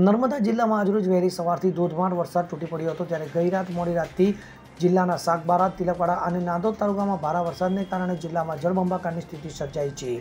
નર્મદા જિલ્લામાં આજરોજ વહેલી સવારથી ધોધમાર વરસાદ તૂટી પડ્યો હતો, ત્યારે ગઈ રાત મોડી રાતથી જિલ્લાના સાગબારા, તિલકવાડા અને નાંદોદ તાલુકામાં ભારે વરસાદને કારણે જિલ્લામાં જળબંબાકારની સ્થિતિ સર્જાઈ છે।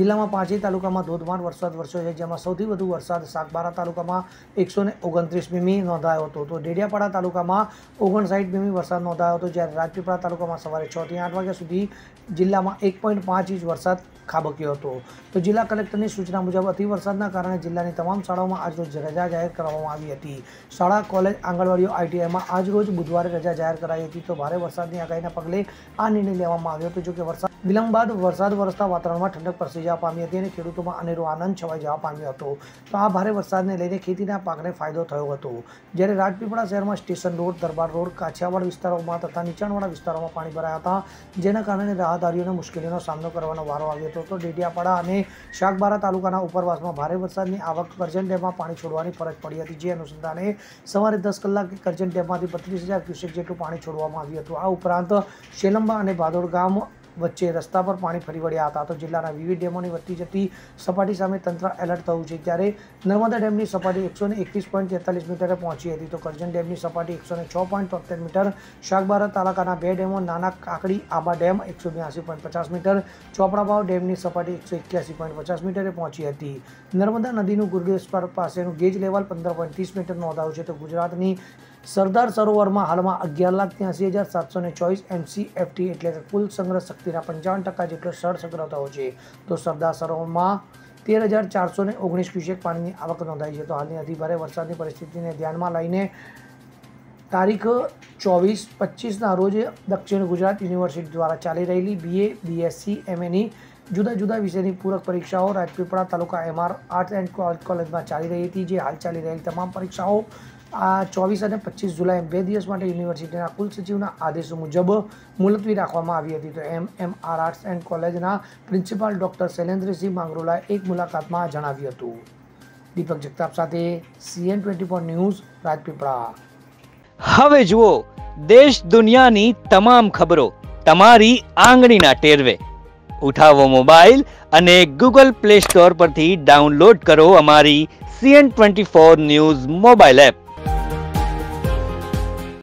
જિલ્લામાં 5 તાલુકામાં ધોધમાર વરસાદ વરસ્યો છે, જેમાં સૌથી વધુ વરસાદ સાગબારા તાલુકામાં 129 મીમી નોંધાયો હતો, તો ડેડિયાપાડા તાલુકામાં 59 મીમી વરસાદ નોંધાયો હતો, જ્યારે રાજપીપળા તાલુકામાં સવારે 6 થી 8 વાગ્યા સુધી જિલ્લામાં 1.5 ઇંચ વરસાદ ખાબક્યો હતો। તો જિલ્લા કલેક્ટરની સૂચના મુજબ અતિ વરસાદના કારણે જિલ્લાની તમામ શાળાઓમાં આજરોજ રજા જાહેર કરવામાં આવી હતી। શાળા, કોલેજ, આંગણવાડીઓ, આઈટીઆઈમાં આજરોજ બુધવારે રજા જાહેર કરાઈ હતી। તો ભારે વરસાદની આગાહીના પગલે આ નિર્ણય લેવામાં આવ્યો હતો। જો કે વરસાદ વિલંબ બાદ વરસાદ વરસતા વાતાવરણમાં ઠંડક પ્રસરી જવા પામી હતી અને ખેડૂતોમાં અનેરો આનંદ છવાઈ જવા પામ્યો હતો। તો આ ભારે વરસાદને લઈને ખેતીના પાકને ફાયદો થયો હતો, જ્યારે રાજપીપળા શહેરમાં સ્ટેશન રોડ, દરબાર રોડ, કાછિયાવાડ વિસ્તારોમાં તથા નીચાણવાળા વિસ્તારોમાં પાણી ભરાયા હતા, જેના કારણે રાહદારીઓને મુશ્કેલીનો સામનો કરવાનો વારો આવ્યો હતો। તો ડેડિયાપાડા અને સાગબારા તાલુકાના ઉપરવાસમાં ભારે વરસાદની આવક કરજણ ડેમમાં પાણી છોડવાની ફરજ પડી હતી, જે અનુસંધાને સવારે 10 કલાકે કરજણ ડેમમાંથી 32,000 ક્યુસેક જેટલું પાણી છોડવામાં આવ્યું હતું। આ ઉપરાંત શેલંબા અને ભાદોડ ગામ વચ્ચે રસ્તા પર પાણી ફરી વળ્યા હતા। તો જિલ્લાના વિવિધ ડેમોની વધતી જતી સપાટી સામે તંત્ર એલર્ટ થયું છે, ત્યારે નર્મદા ડેમની સપાટી 121.43 મીટરે પહોંચી હતી, તો કરજણ ડેમની સપાટી 106.73 મીટર, સાગબારા તાલુકાના 2 ડેમો નાના કાકડી આબા ડેમ 182.50 મીટર, ચોપડાભાવ ડેમની સપાટી 181.50 મીટરે પહોંચી હતી। નર્મદા નદીનું ગુરગેશ્વર પાસેનું ગેજ લેવલ 15.30 મીટર નોંધાયું છે। તો ગુજરાતની સરદાર સરોવરમાં હાલમાં 11,83,724 MCFT એટલે કે કુલ સંગ્રહ શક્તિના 55% જેટલો જળ સંગ્રહ થયો છે। તો સરદાર સરોવરમાં 13,419 ક્યુસેક પાણીની આવક નોંધાઈ છે। તો હાલની અતિભારે વરસાદની પરિસ્થિતિને ધ્યાનમાં લઈને તારીખ 24-25ના રોજ દક્ષિણ ગુજરાત યુનિવર્સિટી દ્વારા ચાલી રહેલી BA, BSc, MAની જુદા જુદા વિષયની પૂરક પરીક્ષાઓ રાજપીપળા તાલુકા MR આર્ટ્સ એન્ડ કોલેજમાં ચાલી રહી હતી, જે હાલ ચાલી રહેલી તમામ પરીક્ષાઓ આ 24 અને 25 જુલાઈ 2 દિવસ માટે યુનિવર્સિટીના કુલસચિવના આદેશ મુજબ મુલતવી રાખવામાં આવી હતી। તો MR આર્ટ્સ એન્ડ કોલેજના પ્રિન્સિપાલ ડોક્ટર શૈલેન્દ્રસિંહ માંગરોલાએ એક મુલાકાતમાં જણાવ્યું હતું। દીપક જગતાપ સાથે CN24 ન્યૂઝ, રાજપીપળા। હવે જુઓ દેશ દુનિયાની તમામ ખબરો તમારી આંગળીના ટેરવે। ઉઠાવો મોબાઈલ અને Google Play Store પરથી ડાઉનલોડ કરો અમારી CN24 ન્યૂઝ મોબાઈલ એપ।